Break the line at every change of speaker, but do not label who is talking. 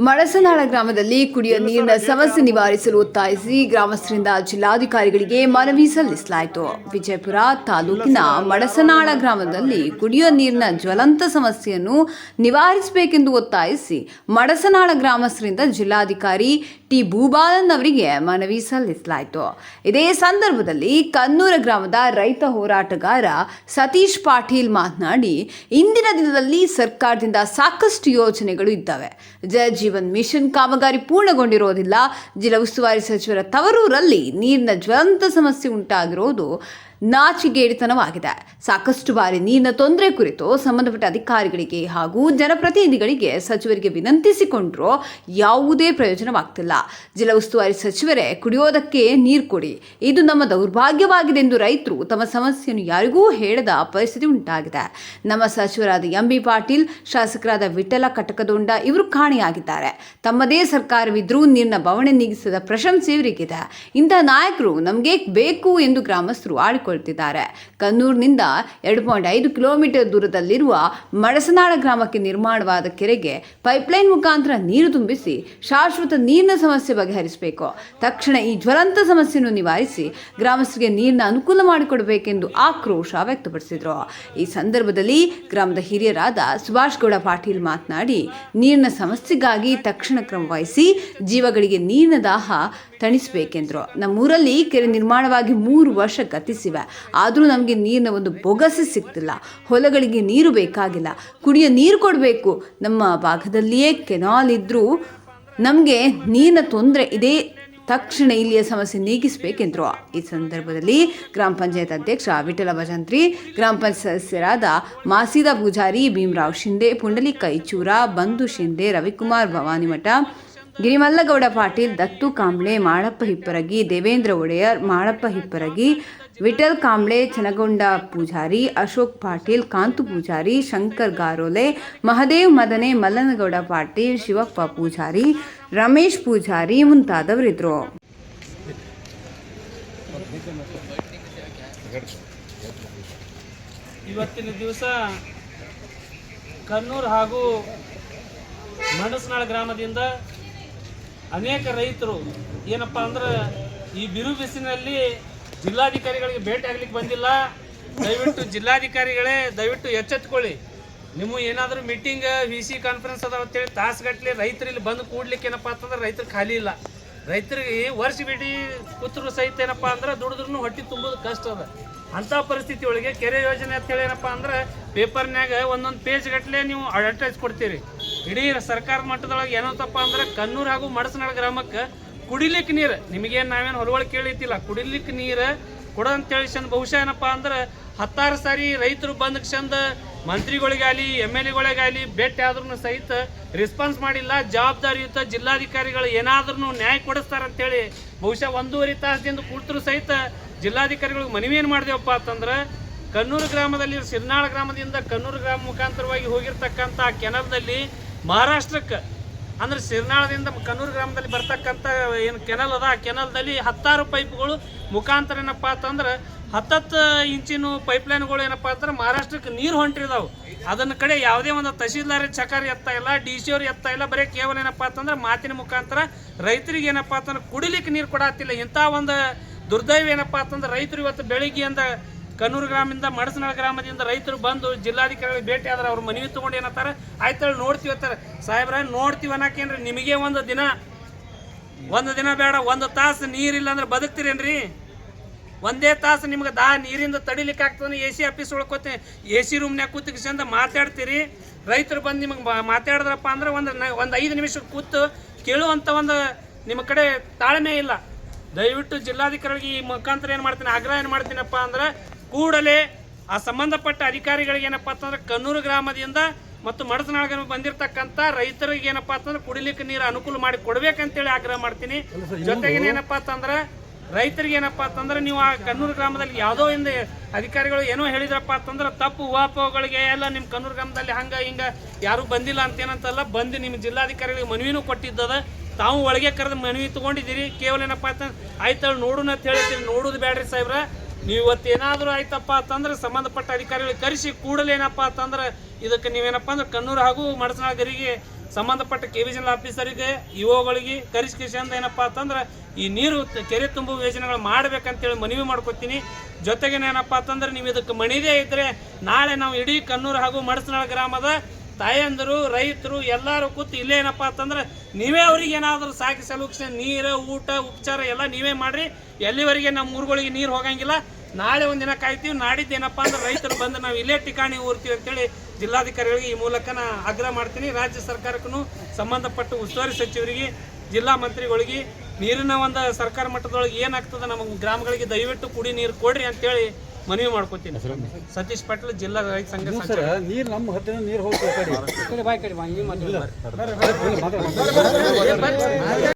ಮಳಸನಾಳ ಗ್ರಾಮದಲ್ಲಿ ಕುಡಿಯುವ ನೀರಿನ ಸಮಸ್ಯೆ ನಿವಾರಿಸಲು ಒತ್ತಾಯಿಸಿ ಗ್ರಾಮಸ್ಥರಿಂದ ಜಿಲ್ಲಾಧಿಕಾರಿಗಳಿಗೆ ಮನವಿ ಸಲ್ಲಿಸಲಾಯಿತು. ವಿಜಯಪುರ ತಾಲೂಕಿನ ಮಳಸನಾಳ ಗ್ರಾಮದಲ್ಲಿ ಕುಡಿಯುವ ನೀರಿನ ಜ್ವಲಂತ ಸಮಸ್ಯೆಯನ್ನು ನಿವಾರಿಸಬೇಕೆಂದು ಒತ್ತಾಯಿಸಿ ಮಳಸನಾಳ ಗ್ರಾಮಸ್ಥರಿಂದ ಜಿಲ್ಲಾಧಿಕಾರಿ ಟಿ ಭೂಬಾಲನ್ ಅವರಿಗೆ ಮನವಿ ಸಲ್ಲಿಸಲಾಯಿತು. ಇದೇ ಸಂದರ್ಭದಲ್ಲಿ ಕನ್ನೂರ ಗ್ರಾಮದ ರೈತ ಹೋರಾಟಗಾರ ಸತೀಶ್ ಪಾಟೀಲ್ ಮಾತನಾಡಿ, ಇಂದಿನ ದಿನದಲ್ಲಿ ಸರ್ಕಾರದಿಂದ ಸಾಕಷ್ಟು ಯೋಜನೆಗಳು ಇದ್ದಾವೆ. ಜೀವನ್ ಮಿಷನ್ ಕಾಮಗಾರಿ ಪೂರ್ಣಗೊಂಡಿರೋದಿಲ್ಲ. ಜಿಲ್ಲಾ ಉಸ್ತುವಾರಿ ಸಚಿವರ ತವರೂರಲ್ಲಿ ನೀರಿನ ಜ್ವಲಂತ ಸಮಸ್ಯೆ ಉಂಟಾಗಿರುವುದು ನಾಚಿಗೇಡಿತನವಾಗಿದೆ. ಸಾಕಷ್ಟು ಬಾರಿ ನೀರಿನ ತೊಂದರೆ ಕುರಿತು ಸಂಬಂಧಪಟ್ಟ ಅಧಿಕಾರಿಗಳಿಗೆ ಹಾಗೂ ಜನಪ್ರತಿನಿಧಿಗಳಿಗೆ ಸಚಿವರಿಗೆ ವಿನಂತಿಸಿಕೊಂಡ್ರೂ ಯಾವುದೇ ಪ್ರಯೋಜನವಾಗ್ತಿಲ್ಲ. ಜಿಲ್ಲಾ ಉಸ್ತುವಾರಿ ಸಚಿವರೇ ಕುಡಿಯೋದಕ್ಕೆ ನೀರು ಕೊಡಿ, ಇದು ನಮ್ಮ ದೌರ್ಭಾಗ್ಯವಾಗಿದೆ ಎಂದು ರೈತರು ತಮ್ಮ ಸಮಸ್ಯೆಯನ್ನು ಯಾರಿಗೂ ಹೇಳದ ಪರಿಸ್ಥಿತಿ ಉಂಟಾಗಿದೆ. ನಮ್ಮ ಸಚಿವರಾದ ಎಂಬಿ ಪಾಟೀಲ್, ಶಾಸಕರಾದ ವಿಠಲ ಕಟಕದೊಂಡ ಇವರು ಕಾಣೆಯಾಗಿದ್ದಾರೆ. ತಮ್ಮದೇ ಸರ್ಕಾರವಿದ್ರೂ ನೀರಿನ ಬವಣೆ ನೀಗಿಸದ ಪ್ರಶಂಸೆ ಇವರಿಗಿದೆ. ಇಂತಹ ನಾಯಕರು ನಮಗೆ ಬೇಕು ಎಂದು ಗ್ರಾಮಸ್ಥರು ಆಡಿಕೊಳ್ತಿದ್ದಾರೆ. ಕನ್ನೂರಿನಿಂದ 2.5 ಕಿಲೋಮೀಟರ್ ದೂರದಲ್ಲಿರುವ ಮಳಸನಾಳ ಗ್ರಾಮಕ್ಕೆ ನಿರ್ಮಾಣವಾದ ಕೆರೆಗೆ ಪೈಪ್ಲೈನ್ ಮುಖಾಂತರ ನೀರು ತುಂಬಿಸಿ ಶಾಶ್ವತ ನೀರಿನ ಸಮಸ್ಯೆ ಬಗೆಹರಿಸಬೇಕು. ತಕ್ಷಣ ಈ ಜ್ವಲಂತ ಸಮಸ್ಯೆಯನ್ನು ನಿವಾರಿಸಿ ಗ್ರಾಮಸ್ಥರಿಗೆ ನೀರಿನ ಅನುಕೂಲ ಮಾಡಿಕೊಡಬೇಕೆಂದು ಆಕ್ರೋಶ ವ್ಯಕ್ತಪಡಿಸಿದರು. ಈ ಸಂದರ್ಭದಲ್ಲಿ ಗ್ರಾಮದ ಹಿರಿಯರಾದ ಸುಭಾಷ್ ಗೌಡ ಪಾಟೀಲ್ ಮಾತನಾಡಿ, ನೀರಿನ ಸಮಸ್ಯೆಗಾಗಿ ತಕ್ಷಣ ಕ್ರಮ ವಹಿಸಿ ಜೀವಗಳಿಗೆ ನೀರಿನ ದಾಹ ತಣಿಸಬೇಕೆಂದರು. ನಮ್ಮೂರಲ್ಲಿ ಕೆರೆ ನಿರ್ಮಾಣವಾಗಿ 3 ವರ್ಷ ಗತಿಸಿವೆ, ಆದರೂ ನಮಗೆ ನೀರಿನ ಒಂದು ಬೊಗಸೆ ಸಿಗ್ತಿಲ್ಲ. ಹೊಲಗಳಿಗೆ ನೀರು ಬೇಕಾಗಿಲ್ಲ, ಕುಡಿಯೋ ನೀರು ಕೊಡಬೇಕು. ನಮ್ಮ ಭಾಗದಲ್ಲಿಯೇ ಕೆನಾಲ್ ಇದ್ದರೂ ನಮಗೆ ನೀರಿನ ತೊಂದರೆ ಇದೆ. ತಕ್ಷಣ ಇಲ್ಲಿಯ ಸಮಸ್ಯೆ ನೀಗಿಸಬೇಕೆಂದರು. ಈ ಸಂದರ್ಭದಲ್ಲಿ ಗ್ರಾಮ ಪಂಚಾಯತ್ ಅಧ್ಯಕ್ಷ ವಿಠಲ ಭಜಂತ್ರಿ, ಗ್ರಾಮ ಪಂಚಾಯತ್ ಸದಸ್ಯರಾದ ಮಾಸಿದಾ ಪೂಜಾರಿ, ಭೀಮರಾವ್ ಶಿಂದೆ, ಪುಂಡಲಿಕ ಕೈಚೂರ, ಬಂಧು ಶಿಂದೆ, ರವಿಕುಮಾರ್ ಭವಾನಿಮಠ, ಗಿರಿಮಲ್ಲಗೌಡ ಪಾಟೀಲ್, ದತ್ತು ಕಾಂಬ್ಳೆ, ಮಾಳಪ್ಪ ಹಿಪ್ಪರಗಿ, ದೇವೇಂದ್ರ ಒಡೆಯರ್, ಮಾಳಪ್ಪ ಹಿಪ್ಪರಗಿ, ವಿಠಲ್ ಕಾಂಬ್ಳೆ, ಚನಗೊಂಡ ಪೂಜಾರಿ, ಅಶೋಕ್ ಪಾಟೀಲ್, ಕಾಂತು ಪೂಜಾರಿ, ಶಂಕರ್ ಗಾರೋಲೆ, ಮಹದೇವ್ ಮದನೆ, ಮಲ್ಲನಗೌಡ ಪಾಟೀಲ್, ಶಿವಪ್ಪ ಪೂಜಾರಿ, ರಮೇಶ್ ಪೂಜಾರಿ ಮುಂತಾದವರಿದ್ದರು.
ಇವತ್ತಿನ ದಿವಸ ಕನ್ನೂರು ಹಾಗೂ ಮಳಸನಾಳ ಗ್ರಾಮದಿಂದ ಅನೇಕ ರೈತರು ಏನಪ್ಪ ಅಂದ್ರೆ ಈ ಬಿರು ಬಿಸಿಲಿನಲ್ಲಿ ಜಿಲ್ಲಾಧಿಕಾರಿಗಳಿಗೆ ಭೇಟಿ ಆಗ್ಲಿಕ್ಕೆ ಬಂದಿಲ್ಲ. ದಯವಿಟ್ಟು ಜಿಲ್ಲಾಧಿಕಾರಿಗಳೇ ದಯವಿಟ್ಟು ಎಚ್ಚೆತ್ಕೊಳ್ಳಿ. ನಿಮ್ಮ ಏನಾದರೂ ಮೀಟಿಂಗ್ VC ಕಾನ್ಫರೆನ್ಸ್ ಅದಾವ ಅಂತೇಳಿ ತಾಸುಗಟ್ಟಲೆ ರೈತರು ಇಲ್ಲಿ ಬಂದು ಕೂಡ್ಲಿಕ್ಕೆ ಏನಪ್ಪ ಅಂತಂದ್ರೆ ರೈತರು ಖಾಲಿ ಇಲ್ಲ. ರೈತರಿಗೆ ವರ್ಷ ಬಿಡಿ ಕೂತರು ಸಹಿತ ಏನಪ್ಪ ಅಂದ್ರೆ ದುಡಿದ್ರೂ ಹೊಟ್ಟೆ ತುಂಬೋದು ಕಷ್ಟ ಅದ. ಅಂಥ ಪರಿಸ್ಥಿತಿ ಒಳಗೆ ಕೆರೆ ಯೋಜನೆ ಅಂತೇಳಿ ಏನಪ್ಪ ಅಂದ್ರೆ ಪೇಪರ್ನ್ಯಾಗ ಒಂದೊಂದು ಪೇಜ್ ಗಟ್ಟಲೆ ನೀವು ಅಡ್ವರ್ಟೈಸ್ ಕೊಡ್ತೀರಿ. ಇಡೀ ಸರ್ಕಾರ ಮಟ್ಟದೊಳಗೆ ಏನಂತಪ್ಪ ಅಂದ್ರೆ ಕನ್ನೂರು ಹಾಗೂ ಮಳಸನಾಳ ಗ್ರಾಮಕ್ಕೆ ಕುಡಿಲಿಕ್ಕೆ ನೀರು ನಿಮಗೇನು ನಾವೇನು ಹೊರವಳಿ ಕೇಳಿತಿಲ್ಲ, ಕುಡಿಲಿಕ್ಕೆ ನೀರು ಕೊಡೋಂತೇಳಿ ಚಂದ ಬಹುಶಃ ಏನಪ್ಪ ಅಂದ್ರೆ 10 ಸಾರಿ ರೈತರು ಬಂದ ಚಂದ ಮಂತ್ರಿಗಳಿಗಾಗಲಿ MLAಗಳಿಗಾಗಲಿ ಭೇಟಿ ಆದ್ರೂ ಸಹಿತ ರೆಸ್ಪಾನ್ಸ್ ಮಾಡಿಲ್ಲ. ಜವಾಬ್ದಾರಿಯುತ ಜಿಲ್ಲಾಧಿಕಾರಿಗಳು ಏನಾದ್ರೂ ನ್ಯಾಯ ಕೊಡಿಸ್ತಾರಂತೇಳಿ ಬಹುಶಃ 1.5 ತಾಸದಿಂದ ಕೂತರು ಸಹಿತ ಜಿಲ್ಲಾಧಿಕಾರಿಗಳಿಗೆ ಮನವಿ ಏನು ಮಾಡಿದೆವಪ್ಪ ಅಂತಂದ್ರೆ, ಕನ್ನೂರು ಗ್ರಾಮದಲ್ಲಿ ಸಿರ್ನಾಳ ಗ್ರಾಮದಿಂದ ಕನ್ನೂರು ಗ್ರಾಮ ಮುಖಾಂತರವಾಗಿ ಹೋಗಿರ್ತಕ್ಕಂಥ ಕೆನಲ್ದಲ್ಲಿ ಮಹಾರಾಷ್ಟ್ರಕ್ಕೆ ಅಂದ್ರೆ ಸಿರ್ನಾಳದಿಂದ ಕನ್ನೂರು ಗ್ರಾಮದಲ್ಲಿ ಬರ್ತಕ್ಕಂಥ ಏನು ಕೆನಲ್ ಅದ, ಆ ಕೆನಲ್ದಲ್ಲಿ 10 ಪೈಪ್ಗಳು ಮುಖಾಂತರ ಏನಪ್ಪ ಅಂತಂದ್ರೆ 10 ಇಂಚಿನ ಪೈಪ್ಲೈನ್ಗಳು ಏನಪ್ಪ ಅಂದ್ರೆ ಮಹಾರಾಷ್ಟ್ರಕ್ಕೆ ನೀರು ಹೊಂಟಿದಾವೆ. ಅದನ್ನ ಕಡೆ ಯಾವುದೇ ಒಂದು ತಹಸೀಲ್ದಾರ್ ಚಕಾರಿ ಎತ್ತಾ ಇಲ್ಲ, DC ಅವ್ರು ಎತ್ತಾ ಇಲ್ಲ. ಬರೀ ಕೇವಲ ಏನಪ್ಪ ಅಂತಂದ್ರೆ ಮಾತಿನ ಮುಖಾಂತರ ರೈತರಿಗೆ ಏನಪ್ಪ ಅಂತಂದ್ರೆ ಕುಡಿಲಿಕ್ಕೆ ನೀರು ಕೊಡತ್ತಿಲ್ಲ. ಇಂಥ ಒಂದು ದುರ್ದೈವ ಏನಪ್ಪ ಅಂತಂದ್ರೆ ರೈತರು ಇವತ್ತು ಬೆಳಿಗ್ಗೆಯಿಂದ ಕನ್ನೂರು ಗ್ರಾಮದಿಂದ ಮಳಸನಾಳ ಗ್ರಾಮದಿಂದ ರೈತರು ಬಂದು ಜಿಲ್ಲಾಧಿಕಾರಿಗಳಿಗೆ ಭೇಟಿ ಆದ್ರೆ ಅವ್ರು ಮನವಿ ತೊಗೊಂಡು ಏನಂತಾರೆ, ಆಯ್ತು ನೋಡ್ತೀವಿ ಅಂತಾರೆ. ಸಾಹೇಬ್ರ ನೋಡ್ತೀವಿ ಅನ್ನಕೇನ್ರಿ, ನಿಮಗೆ ಒಂದು ದಿನ ಬೇಡ, 1 ತಾಸು ನೀರಿಲ್ಲ ಅಂದ್ರೆ ಬದುಕ್ತೀರೇನ್ರಿ? 1 ತಾಸು ನಿಮ್ಗೆ ನೀರಿಂದ ತಡಿಲಿಕ್ಕೆ ಆಗ್ತದೆ. AC ಆಫೀಸ್ ಒಳಕೋತಿ AC ರೂಮ್ನ್ಯಾಗ ಕೂತಿಗೆ ಚಂದ ಮಾತಾಡ್ತೀರಿ. ರೈತರು ಬಂದು ನಿಮಗೆ ಮಾತಾಡಿದ್ರಪ್ಪ ಅಂದ್ರೆ ಒಂದು 5 ನಿಮಿಷ ಕೂತು ಕೇಳುವಂಥ ಒಂದು ನಿಮ್ಮ ಕಡೆ ತಾಳ್ಮೆ ಇಲ್ಲ. ದಯವಿಟ್ಟು ಜಿಲ್ಲಾಧಿಕಾರಿಗೆ ಈ ಮುಖಾಂತರ ಏನು ಮಾಡ್ತೀನಿ, ಆಗ್ರಹ ಏನು ಮಾಡ್ತೀನಪ್ಪ ಅಂದ್ರೆ, ಕೂಡಲೇ ಆ ಸಂಬಂಧಪಟ್ಟ ಅಧಿಕಾರಿಗಳಿಗೆ ಏನಪ್ಪ ಅಂತಂದ್ರೆ ಕನ್ನೂರು ಗ್ರಾಮದಿಂದ ಮತ್ತು ಮಳಸನಾಳ ಗ್ರಾಮ ಬಂದಿರತಕ್ಕಂಥ ರೈತರಿಗೆ ಏನಪ್ಪ ಅಂತಂದ್ರೆ ಕುಡಿಲಿಕ್ಕೆ ನೀರು ಅನುಕೂಲ ಮಾಡಿ ಕೊಡ್ಬೇಕಂತೇಳಿ ಆಗ್ರಹ ಮಾಡ್ತೀನಿ. ಜೊತೆಗೆ ಏನಪ್ಪ ಅಂತಂದ್ರೆ ರೈತರಿಗೆ ಏನಪ್ಪ ಅಂತಂದ್ರೆ ನೀವು ಆ ಕನ್ನೂರು ಗ್ರಾಮದಲ್ಲಿ ಯಾವುದೋ ಒಂದು ಅಧಿಕಾರಿಗಳು ಏನೋ ಹೇಳಿದ್ರಪ್ಪ ಅಂತಂದ್ರೆ ತಪ್ಪು ಊಹಾಪೋಹಗಳಿಗೆ ಎಲ್ಲ ನಿಮ್ಮ ಕನ್ನೂರು ಗ್ರಾಮದಲ್ಲಿ ಹಂಗೆ ಹಿಂಗೆ ಯಾರೂ ಬಂದಿಲ್ಲ ಅಂತ ಏನಂತಲ್ಲ, ಬಂದು ನಿಮ್ಮ ಜಿಲ್ಲಾಧಿಕಾರಿಗಳಿಗೆ ಮನವಿನೂ ಕೊಟ್ಟಿದ್ದದ. ತಾವು ಒಳಗೆ ಕರೆದು ಮನವಿ ತೊಗೊಂಡಿದ್ದೀರಿ. ಕೇವಲ ಏನಪ್ಪ ಅಂತಂದ್ರೆ ಆಯ್ತು ನೋಡೋಣ ಅಂತ ಹೇಳ್ತೀರಿ. ನೋಡೋದು ಬೇಡ್ರಿ ಸಾಹೇಬ್ರ, ನೀವು ಇವತ್ತೇನಾದರೂ ಆಯ್ತಪ್ಪ ಅಂತಂದ್ರೆ ಸಂಬಂಧಪಟ್ಟ ಅಧಿಕಾರಿಗಳಿಗೆ ಕರೆಸಿ ಕೂಡಲೇ ಏನಪ್ಪ ಅಂತಂದ್ರೆ ಇದಕ್ಕೆ ನೀವೇನಪ್ಪ ಅಂದ್ರೆ ಕನ್ನೂರು ಹಾಗೂ ಮಳಸನಾಳ ಗರಿಗೆ ಸಂಬಂಧಪಟ್ಟ ಕೆವಿಜನಲ್ ಆಫೀಸರಿಗೆ ಇಒಗಳಿಗೆ ಕರಿಸ್ಕೇಶನ್ ಏನಪ್ಪ ಅಂತಂದ್ರೆ ಈ ನೀರು ಕೆರೆ ತುಂಬುವ ಯೋಜನೆಗಳು ಮಾಡ್ಬೇಕಂತೇಳಿ ಮನವಿ ಮಾಡ್ಕೊತೀನಿ. ಜೊತೆಗೆ ಏನಪ್ಪ ಅಂತಂದ್ರೆ ನೀವು ಇದಕ್ಕೆ ಮಣಿದೇ ಇದ್ದರೆ ನಾಳೆ ನಾವು ಇಡೀ ಕನ್ನೂರು ಹಾಗೂ ಮಡಸನಾಳ ಗ್ರಾಮದ ತಾಯಂದರು ರೈತರು ಎಲ್ಲರೂ ಕೂತು ಇಲ್ಲೇ ಏನಪ್ಪ ಅಂತಂದ್ರೆ ನೀವೇ ಅವ್ರಿಗೆ ಏನಾದರೂ ಸಾಕಿ ಸಲುಕ್ಷಣೆ ನೀರು ಊಟ ಉಪಚಾರ ಎಲ್ಲ ನೀವೇ ಮಾಡಿರಿ. ಎಲ್ಲಿವರೆಗೆ ನಮ್ಮ ಊರುಗಳಿಗೆ ನೀರು ಹೋಗಂಗಿಲ್ಲ. ನಾಳೆ ಒಂದಿನ ಕಾಯ್ತೀವಿ, ನಾಡಿದ್ದು ಏನಪ್ಪ ಅಂದ್ರೆ ರೈತರು ಬಂದು ನಾವು ಇಲ್ಲೇ ಠಿಕಾಣಿ ಊರ್ತೀವಿ ಅಂತೇಳಿ ಜಿಲ್ಲಾಧಿಕಾರಿಗಳಿಗೆ ಈ ಮೂಲಕ ನಾ ಆಗ್ರಹ ಮಾಡ್ತೀನಿ. ರಾಜ್ಯ ಸರ್ಕಾರಕ್ಕೂ ಸಂಬಂಧಪಟ್ಟ ಉಸ್ತುವಾರಿ ಸಚಿವರಿಗೆ ಜಿಲ್ಲಾ ಮಂತ್ರಿಗಳಿಗೆ ನೀರಿನ ಒಂದು ಸರ್ಕಾರ ಮಟ್ಟದೊಳಗೆ ಏನಾಗ್ತದೆ ನಮ್ಮ ಗ್ರಾಮಗಳಿಗೆ ದಯವಿಟ್ಟು ಕುಡಿ ನೀರು ಕೊಡ್ರಿ ಅಂತೇಳಿ ಮನವಿ ಮಾಡ್ಕೊತೀನಿ. ಸತೀಶ್ ಪಾಟೀಲ್, ಜಿಲ್ಲಾ ರೈತ ಸಂಘ ಸಚಿವ.
ನೀರು ನಮ್ಮ ಹತ್ತಿರ ನೀರು ಹೋಗ್ತದೆ.